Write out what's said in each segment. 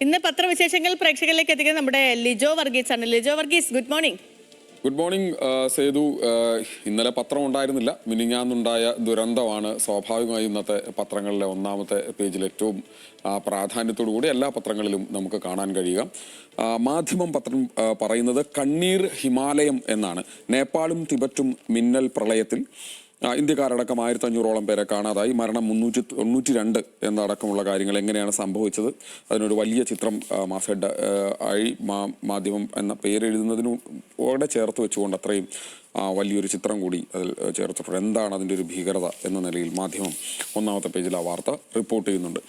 ഇന്ന് പത്രവിശേഷങ്ങൾ പ്രേക്ഷകരിലേക്ക് എത്തിക്കുന്നത് നമ്മുടെ ലിജോ വർഗീസ് ആണ്. Lijo Varghese, good morning. Good morning Sethu. ഇന്നലെ പത്രം ഉണ്ടായിരുന്നില്ല. മിനിഞ്ഞാന്നുണ്ടായ ദുരന്തമാണ് സ്വാഭാവികമായും ഇന്നത്തെ പത്രങ്ങളിലെ ഒന്നാമത്തെ പേജിൽ ഏറ്റവും പ്രാധാന്യത്തോടുകൂടി എല്ലാ പത്രങ്ങളിലും നമുക്ക് കാണാൻ കഴിയുക. മാധ്യമം പത്രം പറയുന്നത് കണ്ണീർ ഹിമാലയം എന്നാണ്. നേപ്പാളും തിബറ്റും മിന്നൽ പ്രളയത്തിൽ ഇന്ത്യക്കാരടക്കം 1500ഓളം പേരെ കാണാതായി. മരണം 392 എന്നടക്കമുള്ള കാര്യങ്ങൾ എങ്ങനെയാണ് സംഭവിച്ചത്, അതിനൊരു വലിയ ചിത്രം മാസെഡ് ആയി മാധ്യമം എന്ന പേരെഴുതുന്നതിനോടെ ചേർത്ത് വെച്ചുകൊണ്ട് അത്രയും വലിയൊരു ചിത്രം കൂടി അതിൽ ചേർത്തിട്ടുണ്ട്. എന്താണ് അതിൻ്റെ ഒരു ഭീകരത എന്ന നിലയിൽ മാധ്യമം ഒന്നാമത്തെ പേജിൽ ആ വാർത്ത റിപ്പോർട്ട് ചെയ്യുന്നുണ്ട്.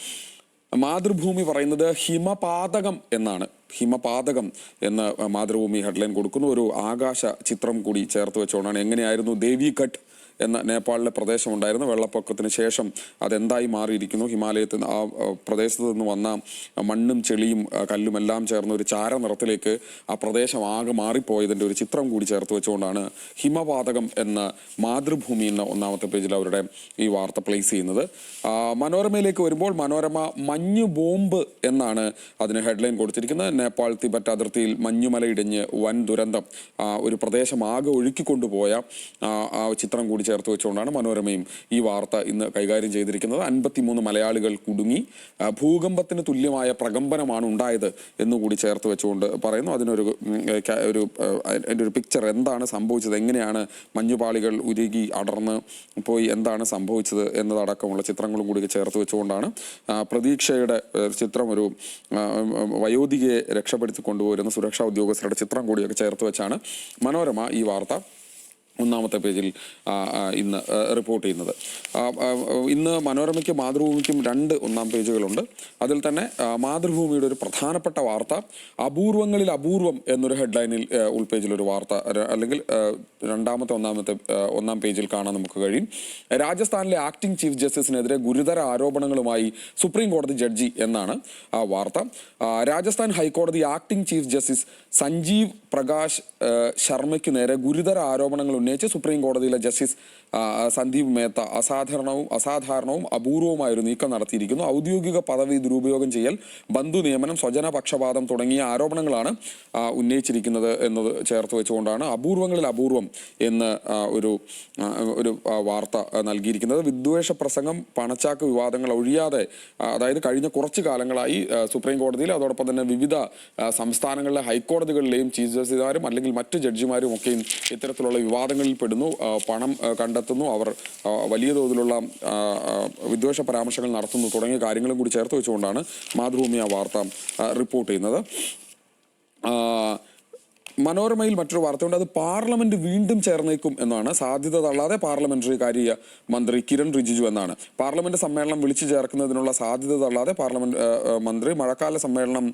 മാതൃഭൂമി പറയുന്നത് ഹിമപാതകം എന്നാണ്. ഹിമപാതകം എന്ന് മാതൃഭൂമി ഹെഡ്ലൈൻ കൊടുക്കുന്നു. ഒരു ആകാശ ചിത്രം കൂടി ചേർത്ത് വെച്ചുകൊണ്ടാണ്. എങ്ങനെയായിരുന്നു ദേവിഘട്ട് എന്ന നേപ്പാളിലെ പ്രദേശമുണ്ടായിരുന്നു. വെള്ളപ്പൊക്കത്തിന് ശേഷം അതെന്തായി മാറിയിരിക്കുന്നു, ഹിമാലയത്തിൽ ആ പ്രദേശത്ത് നിന്ന് വന്ന മണ്ണും ചെളിയും കല്ലുമെല്ലാം ചേർന്ന ഒരു ചാര നിറത്തിലേക്ക് ആ പ്രദേശം ആകെ മാറിപ്പോയതിൻ്റെ ഒരു ചിത്രം കൂടി ചേർത്ത് വെച്ചുകൊണ്ടാണ് ഹിമപാതകം എന്ന മാതൃഭൂമി എന്ന ഒന്നാമത്തെ പേജിൽ അവരുടെ ഈ വാർത്ത പ്ലേസ് ചെയ്യുന്നത്. മനോരമയിലേക്ക് വരുമ്പോൾ മനോരമ മഞ്ഞു ബോംബ് എന്നാണ് അതിന് ഹെഡ്ലൈൻ കൊടുത്തിരിക്കുന്നത്. നേപ്പാൾ തിബറ്റ് അതിർത്തിയിൽ മഞ്ഞുമലയിടിഞ്ഞ് വൻ ദുരന്തം, ഒരു പ്രദേശം ആകെ ഒഴുക്കിക്കൊണ്ടുപോയ ആ ചിത്രം കൂടി ചേർത്ത് വെച്ചുകൊണ്ടാണ് മനോരമയും ഈ വാർത്ത ഇന്ന് കൈകാര്യം ചെയ്തിരിക്കുന്നത്. 53 മലയാളികൾ കുടുങ്ങി, ഭൂകമ്പത്തിന് തുല്യമായ പ്രകമ്പനമാണ് ഉണ്ടായത് എന്നുകൂടി ചേർത്ത് വെച്ചുകൊണ്ട് പറയുന്നു. അതിനൊരു അതിൻ്റെ ഒരു പിക്ചർ, എന്താണ് സംഭവിച്ചത്, എങ്ങനെയാണ് മഞ്ഞുപാളികൾ ഉരുകി അടർന്ന് പോയി, എന്താണ് സംഭവിച്ചത് എന്നതടക്കമുള്ള ചിത്രങ്ങളും കൂടി ചേർത്ത് വെച്ചുകൊണ്ടാണ് പ്രതീക്ഷയുടെ ചിത്രം, ഒരു വയോധികയെ രക്ഷപ്പെടുത്തി കൊണ്ടുപോരുന്ന സുരക്ഷാ ഉദ്യോഗസ്ഥരുടെ ചിത്രം കൂടിയൊക്കെ ചേർത്ത് വെച്ചാണ് മനോരമ ഈ വാർത്ത ഒന്നാമത്തെ പേജിൽ ഇന്ന് റിപ്പോർട്ട് ചെയ്യുന്നത്. ഇന്ന് മനോരമയ്ക്കും മാതൃഭൂമിക്കും 2 ഒന്നാം പേജുകളുണ്ട്. അതിൽ തന്നെ മാതൃഭൂമിയുടെ ഒരു പ്രധാനപ്പെട്ട വാർത്ത അപൂർവങ്ങളിൽ അപൂർവം എന്നൊരു ഹെഡ്ലൈനിൽ ഉൾപേജിലൊരു വാർത്ത, അല്ലെങ്കിൽ ഒന്നാം പേജിൽ കാണാൻ നമുക്ക് കഴിയും. രാജസ്ഥാനിലെ ആക്ടിംഗ് ചീഫ് ജസ്റ്റിസിനെതിരെ ഗുരുതര ആരോപണങ്ങളുമായി സുപ്രീം കോടതി ജഡ്ജി എന്നാണ് ആ വാർത്ത. രാജസ്ഥാൻ ഹൈക്കോടതി acting chief justice Sanjiv Prakash ശർമ്മയ്ക്ക് നേരെ ഗുരുതര ആരോപണങ്ങൾ ഉന്നയിച്ച് സുപ്രീം കോടതിയിലെ ജസ്റ്റിസ് സന്ദീപ് മേത്ത അസാധാരണവും അപൂർവവുമായൊരു നീക്കം നടത്തിയിരിക്കുന്നു. ഔദ്യോഗിക പദവി ദുരുപയോഗം ചെയ്യൽ, ബന്ധു നിയമനം, സ്വജന പക്ഷപാതം തുടങ്ങിയ ആരോപണങ്ങളാണ് ഉന്നയിച്ചിരിക്കുന്നത് എന്നത് ചേർത്ത് വെച്ചുകൊണ്ടാണ് അപൂർവങ്ങളിൽ അപൂർവം എന്ന് ഒരു വാർത്ത നൽകിയിരിക്കുന്നത്. വിദ്വേഷ പ്രസംഗം, പണച്ചാക്ക് വിവാദങ്ങൾ ഒഴിയാതെ, അതായത് കഴിഞ്ഞ കുറച്ചു കാലങ്ങളായി സുപ്രീം കോടതിയിൽ, അതോടൊപ്പം തന്നെ വിവിധ സംസ്ഥാനങ്ങളിലെ ഹൈക്കോടതികളിലെയും ചീഫ് ജസ്റ്റിസുമാരും അല്ലെങ്കിൽ മറ്റ് ജഡ്ജിമാരും ഒക്കെയും ഇത്തരത്തിലുള്ള വിവാദങ്ങളിൽ പെടുന്നു. പണം കണ്ടെത്തുന്നു, അവർ വലിയ തോതിലുള്ള വിദ്വേഷ പരാമർശങ്ങൾ നടത്തുന്നു തുടങ്ങിയ കാര്യങ്ങളും കൂടി ചേർത്ത് വെച്ചുകൊണ്ടാണ് മാതൃഭൂമി ആ വാർത്ത റിപ്പോർട്ട് ചെയ്യുന്നത്. മനോരമയിൽ മറ്റൊരു വാർത്തയുണ്ട്. അത് പാർലമെന്റ് വീണ്ടും ചേർന്നേക്കും എന്നാണ്. സാധ്യത തള്ളാതെ പാർലമെന്ററി കാര്യ മന്ത്രി കിരൺ റിജിജു എന്നാണ്. പാർലമെന്റ് സമ്മേളനം വിളിച്ചു ചേർക്കുന്നതിനുള്ള സാധ്യത തള്ളാതെ പാർലമെന്റ് മന്ത്രി മഴക്കാല സമ്മേളനം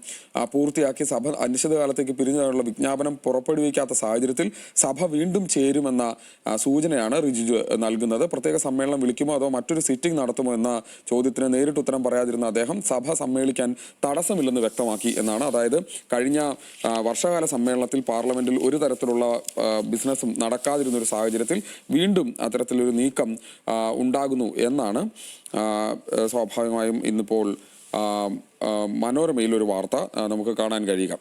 പൂർത്തിയാക്കി സഭ അനിശ്ചിതകാലത്തേക്ക് പിരിഞ്ഞുള്ള വിജ്ഞാപനം പുറപ്പെടുവിക്കാത്ത സാഹചര്യത്തിൽ സഭ വീണ്ടും ചേരുമെന്ന സൂചനയാണ് റിജിജു നൽകുന്നത്. പ്രത്യേക സമ്മേളനം വിളിക്കുമോ അതോ മറ്റൊരു സിറ്റിംഗ് നടത്തുമോ എന്ന ചോദ്യത്തിന് നേരിട്ട് ഉത്തരം പറയാതിരുന്ന അദ്ദേഹം സഭ സമ്മേളിക്കാൻ തടസ്സമില്ലെന്ന് വ്യക്തമാക്കി എന്നാണ്. അതായത് കഴിഞ്ഞ വർഷകാല സമ്മേളനത്തിൽ പാർലമെന്റിൽ ഒരു തരത്തിലുള്ള ബിസിനസ്സും നടക്കാതിരുന്ന ഒരു സാഹചര്യത്തിൽ വീണ്ടും അത്തരത്തിലൊരു നീക്കം ഉണ്ടാകുന്നു എന്നാണ് സ്വാഭാവികമായും ഇന്നിപ്പോൾ മനോരമയിൽ ഒരു വാർത്ത നമുക്ക് കാണാൻ കഴിയുക.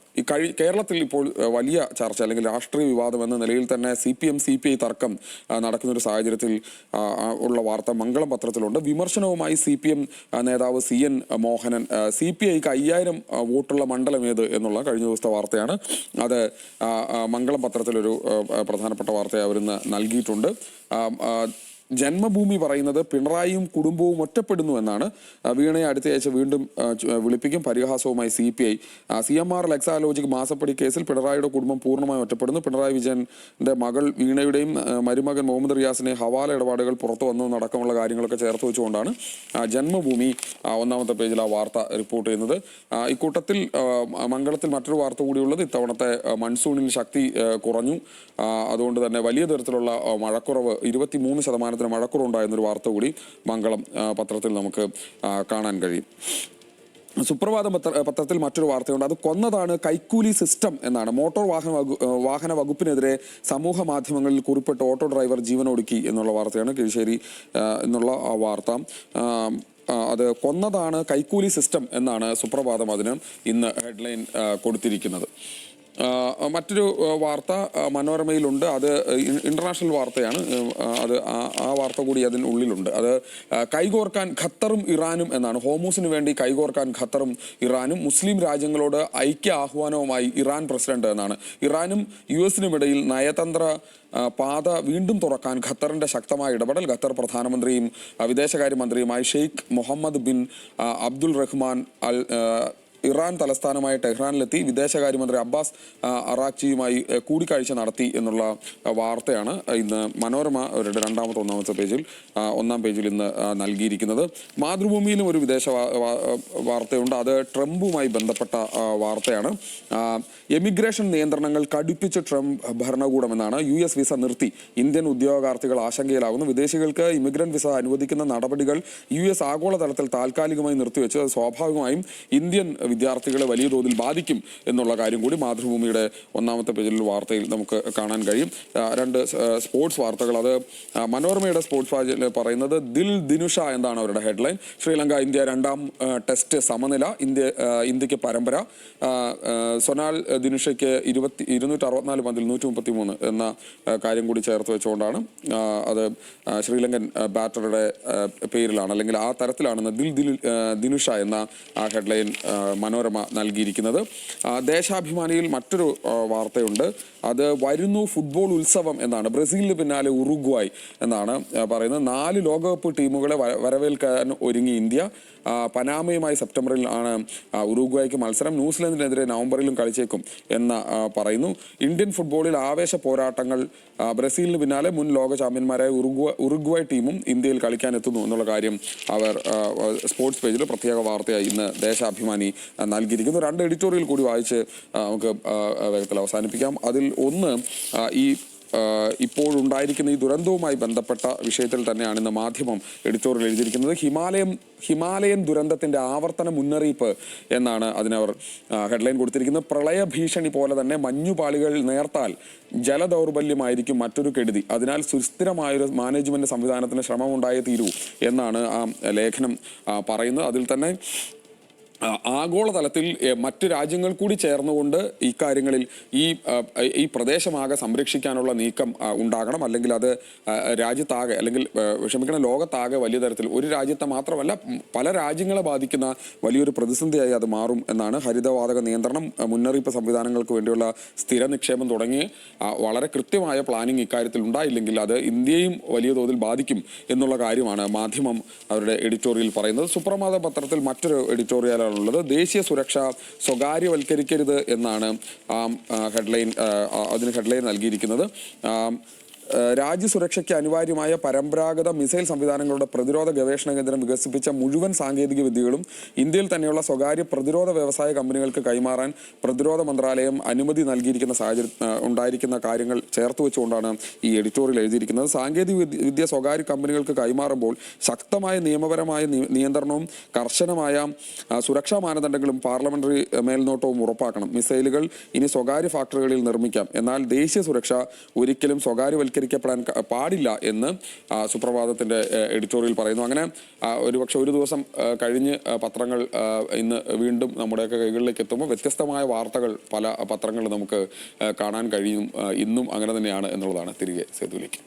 കേരളത്തിൽ ഇപ്പോൾ വലിയ ചർച്ച അല്ലെങ്കിൽ രാഷ്ട്രീയ വിവാദം എന്ന നിലയിൽ തന്നെ CPI തർക്കം നടക്കുന്ന ഒരു സാഹചര്യത്തിൽ ഉള്ള വാർത്ത മംഗളം പത്രത്തിലുണ്ട്. വിമർശനവുമായി CPM നേതാവ് CN മോഹനൻ. CPIക്ക് 5000 വോട്ടുള്ള മണ്ഡലം ഏത് എന്നുള്ള കഴിഞ്ഞ ദിവസത്തെ വാർത്തയാണ്. അത് മംഗളം പത്രത്തിലൊരു പ്രധാനപ്പെട്ട വാർത്തയെ അവരിന്ന് നൽകിയിട്ടുണ്ട്. ജന്മഭൂമി പറയുന്നത് പിണറായിയും കുടുംബവും ഒറ്റപ്പെടുന്നു എന്നാണ്. വീണയെ അടുത്തയാഴ്ച വീണ്ടും വിളിപ്പിക്കും, പരിഹാസവുമായി CPI. CMR ലെക്സാലോജിക് മാസപ്പടി കേസിൽ പിണറായിയുടെ കുടുംബം പൂർണ്ണമായും ഒറ്റപ്പെടുന്നു. പിണറായി വിജയന്റെ മകൾ വീണയുടെയും മരുമകൻ മുഹമ്മദ് റിയാസിനെ ഹവാല ഇടപാടുകൾ പുറത്തു വന്നതടക്കമുള്ള കാര്യങ്ങളൊക്കെ ചേർത്ത് വെച്ചുകൊണ്ടാണ് ജന്മഭൂമി ഒന്നാമത്തെ പേജിൽ ആ വാർത്ത റിപ്പോർട്ട് ചെയ്യുന്നത്. ഇക്കൂട്ടത്തിൽ മംഗളത്തിൽ മറ്റൊരു വാർത്ത കൂടിയുള്ളത് ഇത്തവണത്തെ മൺസൂണിൽ ശക്തി കുറഞ്ഞു. അതുകൊണ്ട് തന്നെ വലിയ തരത്തിലുള്ള മഴക്കുറവ്, 23% മഴക്കുറവുണ്ടായെന്നൊരു വാർത്ത കൂടി മംഗളം പത്രത്തിൽ നമുക്ക് കാണാൻ കഴിയും. സുപ്രഭാതം പത്രത്തിൽ മറ്റൊരു വാർത്തയുണ്ട്. അത് കൊന്നതാണ് കൈക്കൂലി സിസ്റ്റം എന്നാണ്. മോട്ടോർ വാഹന വകുപ്പിനെതിരെ സമൂഹ മാധ്യമങ്ങളിൽ കുറിപ്പിട്ട് ഓട്ടോ ഡ്രൈവർ ജീവനൊടുക്കി എന്നുള്ള വാർത്തയാണ്. കിഴിശ്ശേരി എന്നുള്ള ആ വാർത്ത. അത് കൊന്നതാണ് കൈക്കൂലി സിസ്റ്റം എന്നാണ് സുപ്രഭാതം അതിന് ഇന്ന് ഹെഡ്ലൈൻ കൊടുത്തിരിക്കുന്നത്. മറ്റൊരു വാർത്ത മനോരമയിലുണ്ട്. അത് ഇന്റർനാഷണൽ വാർത്തയാണ്. അത് ആ വാർത്ത കൂടി അതിനുള്ളിലുണ്ട്. അത് കൈകോർക്കാൻ ഖത്തറും ഇറാനും എന്നാണ്. ഹോമൂസിന് വേണ്ടി കൈകോർക്കാൻ ഖത്തറും ഇറാനും, മുസ്ലിം രാജ്യങ്ങളോട് ഐക്യ ആഹ്വാനവുമായി ഇറാൻ പ്രസിഡന്റ് എന്നാണ്. ഇറാനും US-നും ഇടയിൽ നയതന്ത്ര പാത വീണ്ടും തുറക്കാൻ ഖത്തറിന്റെ ശക്തമായ ഇടപെടൽ. ഖത്തർ പ്രധാനമന്ത്രിയും വിദേശകാര്യമന്ത്രിയുമായി ഷെയ്ഖ് മുഹമ്മദ് ബിൻ അബ്ദുൽ റഹ്മാൻ അൽ ഇറാൻ തലസ്ഥാനമായ ടെഹ്റാനിലെത്തി വിദേശകാര്യമന്ത്രി അബ്ബാസ് അറാക്ചിയുമായി കൂടിക്കാഴ്ച നടത്തി എന്നുള്ള വാർത്തയാണ് ഇന്ന് മനോരമ അവരുടെ ഒന്നാം പേജിൽ ഇന്ന് നൽകിയിരിക്കുന്നത്. മാതൃഭൂമിയിലും ഒരു വിദേശ വാർത്തയുണ്ട്. അത് ട്രംപുമായി ബന്ധപ്പെട്ട വാർത്തയാണ്. എമിഗ്രേഷൻ നിയന്ത്രണങ്ങൾ കടുപ്പിച്ച് ട്രംപ് ഭരണകൂടം എന്നാണ്. US വിസ നിർത്തി ഇന്ത്യൻ ഉദ്യോഗാർത്ഥികൾ ആശങ്കയിലാകുന്നു. വിദേശികൾക്ക് ഇമിഗ്രന്റ് വിസ അനുവദിക്കുന്ന നടപടികൾ US ആഗോളതലത്തിൽ താൽക്കാലികമായി നിർത്തിവെച്ച് അത് സ്വാഭാവികമായും ഇന്ത്യൻ വിദ്യാർത്ഥികളെ വലിയ തോതിൽ ബാധിക്കും എന്നുള്ള കാര്യം കൂടി മാതൃഭൂമിയുടെ ഒന്നാമത്തെ പേജിൽ വാർത്തയിൽ നമുക്ക് കാണാൻ കഴിയും. രണ്ട് സ്പോർട്സ് വാർത്തകൾ. അത് മനോരമയുടെ സ്പോർട്സ് പേജിൽ പറയുന്നത് ദിൽ ദിനുഷ എന്നാണ് അവരുടെ ഹെഡ്ലൈൻ. ശ്രീലങ്ക ഇന്ത്യ രണ്ടാം ടെസ്റ്റ് സമനില, ഇന്ത്യക്ക് പരമ്പര. സൊനാൽ ദിനുഷയ്ക്ക് 264 പന്തിൽ 133 എന്ന കാര്യം കൂടി ചേർത്ത് വെച്ചുകൊണ്ടാണ് അത് ശ്രീലങ്കൻ ബാറ്ററുടെ പേരിലാണ്, അല്ലെങ്കിൽ ആ തരത്തിലാണെന്ന് ദിനുഷ എന്ന ആ ഹെഡ്ലൈൻ മനോരമ നൽകിയിരിക്കുന്നത്. ദേശാഭിമാനിയിൽ മറ്റൊരു വാർത്തയുണ്ട്. അത് വരുന്നു ഫുട്ബോൾ ഉത്സവം എന്നാണ്. ബ്രസീലിന് പിന്നാലെ ഉറുഗ്വായ് എന്നാണ് പറയുന്നത്. 4 ലോകകപ്പ് ടീമുകളെ വരവേൽക്കാൻ ഒരുങ്ങി ഇന്ത്യ. പനാമയുമായി സെപ്റ്റംബറിൽ ആണ് ഉറുഗ്വായ്ക്ക് മത്സരം. ന്യൂസിലൻഡിനെതിരെ നവംബറിലും കളിച്ചേക്കും എന്ന് പറയുന്നു. ഇന്ത്യൻ ഫുട്ബോളിൽ ആവേശ പോരാട്ടങ്ങൾ. ബ്രസീലിന് പിന്നാലെ മുൻ ലോക ചാമ്പ്യന്മാരായ ഉറുഗ്വായ് ടീമും ഇന്ത്യയിൽ കളിക്കാൻ എത്തുന്നു എന്നുള്ള കാര്യം അവർ സ്പോർട്സ് പേജിൽ പ്രത്യേക വാർത്തയായി ഇന്ന് ദേശാഭിമാനി നൽകിയിരിക്കുന്നു. 2 എഡിറ്റോറിയൽ കൂടി വായിച്ച് നമുക്ക് വേഗത്തിൽ അവസാനിപ്പിക്കാം. അതിൽ ഒന്ന്, ഇപ്പോഴുണ്ടായിരിക്കുന്ന ഈ ദുരന്തവുമായി ബന്ധപ്പെട്ട വിഷയത്തിൽ തന്നെയാണ് ഇന്ന് മാധ്യമം എഡിറ്റോറിയൽ എഴുതിയിരിക്കുന്നത്. ഹിമാലയൻ ദുരന്തത്തിന്റെ ആവർത്തന മുന്നറിയിപ്പ് എന്നാണ് അതിനവർ ഹെഡ്ലൈൻ കൊടുത്തിരിക്കുന്നത്. പ്രളയ ഭീഷണി പോലെ തന്നെ മഞ്ഞുപാളികൾ നേർത്താൽ ജലദൗർബല്യമായിരിക്കും മറ്റൊരു കെടുതി. അതിനാൽ സുസ്ഥിരമായൊരു മാനേജ്മെന്റ് സംവിധാനത്തിന് ശ്രമമുണ്ടായേ തീരൂ എന്നാണ് ആ ലേഖനം പറയുന്നത്. അതിൽ തന്നെ ആഗോളതലത്തിൽ മറ്റ് രാജ്യങ്ങൾ കൂടി ചേർന്നുകൊണ്ട് ഇക്കാര്യങ്ങളിൽ ഈ പ്രദേശമാകെ സംരക്ഷിക്കാനുള്ള നീക്കം ഉണ്ടാകണം. അല്ലെങ്കിൽ അത് രാജ്യത്താകെ, അല്ലെങ്കിൽ ലോകത്താകെ വലിയ തരത്തിൽ, ഒരു രാജ്യത്തെ മാത്രമല്ല പല രാജ്യങ്ങളെ ബാധിക്കുന്ന വലിയൊരു പ്രതിസന്ധിയായി അത് മാറും എന്നാണ്. ഹരിതവാതക നിയന്ത്രണം, മുന്നറിയിപ്പ് സംവിധാനങ്ങൾക്ക് വേണ്ടിയുള്ള സ്ഥിര നിക്ഷേപം തുടങ്ങി വളരെ കൃത്യമായ പ്ലാനിങ് ഇക്കാര്യത്തിൽ ഉണ്ടായില്ലെങ്കിൽ അത് ഇന്ത്യയും വലിയ തോതിൽ ബാധിക്കും എന്നുള്ള കാര്യമാണ് മാധ്യമം അവരുടെ എഡിറ്റോറിയൽ പറയുന്നത്. സുപ്രഭാത പത്രത്തിൽ മറ്റൊരു എഡിറ്റോറിയൽ ഉള്ളത്. ദേശീയ സുരക്ഷ സ്വകാര്യവൽക്കരിക്കരുത് എന്നാണ് അതിന് ഹെഡ്ലൈൻ നൽകിയിരിക്കുന്നത്. രാജ്യസുരക്ഷയ്ക്ക് അനിവാര്യമായ പരമ്പരാഗത മിസൈൽ സംവിധാനങ്ങളുടെ പ്രതിരോധ ഗവേഷണ കേന്ദ്രം വികസിപ്പിച്ച മുഴുവൻ സാങ്കേതിക വിദ്യകളും ഇന്ത്യയിൽ തന്നെയുള്ള സ്വകാര്യ പ്രതിരോധ വ്യവസായ കമ്പനികൾക്ക് കൈമാറാൻ പ്രതിരോധ മന്ത്രാലയം അനുമതി നൽകിയിരിക്കുന്ന സാഹചര്യം ഉണ്ടായിരിക്കുന്ന കാര്യങ്ങൾ ചേർത്ത് വെച്ചുകൊണ്ടാണ് ഈ എഡിറ്റോറിയൽ എഴുതിയിരിക്കുന്നത്. സാങ്കേതിക വിദ്യ സ്വകാര്യ കമ്പനികൾക്ക് കൈമാറുമ്പോൾ ശക്തമായ നിയമപരമായ നിയന്ത്രണവും കർശനമായ സുരക്ഷാ മാനദണ്ഡങ്ങളും പാർലമെന്ററി മേൽനോട്ടവും ഉറപ്പാക്കണം. മിസൈലുകൾ ഇനി സ്വകാര്യ ഫാക്ടറികളിൽ നിർമ്മിക്കാം, എന്നാൽ ദേശീയ സുരക്ഷ ഒരിക്കലും സ്വകാര്യവൽക്കരിക്കപ്പെടാൻ പാടില്ല എന്ന് സുപ്രഭാതത്തിന്റെ എഡിറ്റോറിയൽ പറയുന്നു. അങ്ങനെ ഒരുപക്ഷെ ഒരു ദിവസം കഴിഞ്ഞ് പത്രങ്ങൾ ഇന്ന് വീണ്ടും നമ്മുടെയൊക്കെ കൈകളിലേക്ക് എത്തുമ്പോൾ വ്യത്യസ്തമായ വാർത്തകൾ പല പത്രങ്ങളും നമുക്ക് കാണാൻ കഴിയും. ഇന്നും അങ്ങനെ തന്നെയാണ് എന്നുള്ളതാണ്. തിരികെ സേതുവിലേക്ക്.